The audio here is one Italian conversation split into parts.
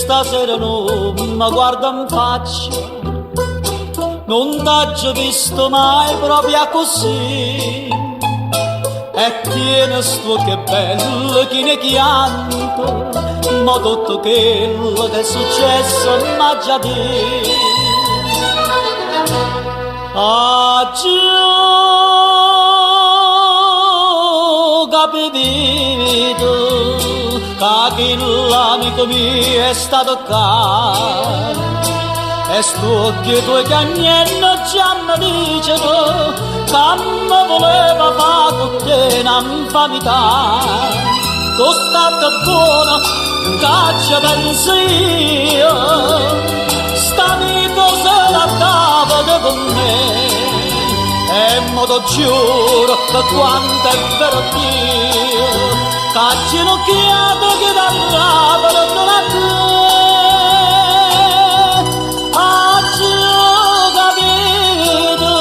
stasera non mi guarda in faccia, non t'ho visto mai proprio così. E tieni sto che bello che ne chianto, ma tutto quello che è successo m'ha già detto. Oggi ho capito che l'amico mio è stato caro, e sto che due cagnelli già mi dicono che mi voleva fare con te un'infamità. Tu state buono, che ci penso io, st'amico se la dava con me, e mo ti giuro che quanto è vero Dio, che ginocchiato che t'arrava non a te. Oggi ho capito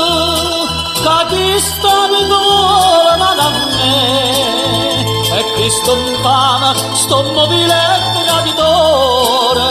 che chi sta mi vuole ma da me, e chi sto infame, sto mobile traditore.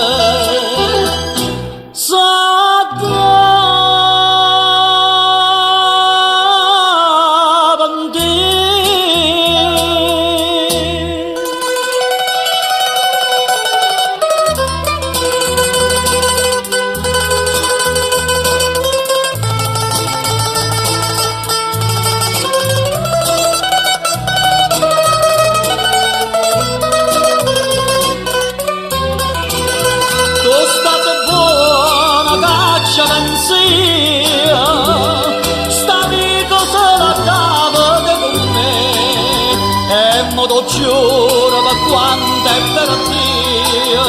Ti giuro per quanto è vero Dio,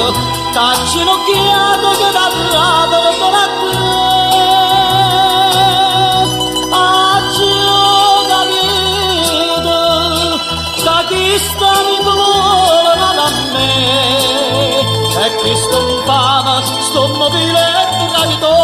che ginocchiato che t'arrava non a te. Oggi ho capito che chi sta mi vuole ma da me, e chi sto infame, sto mobile traditore.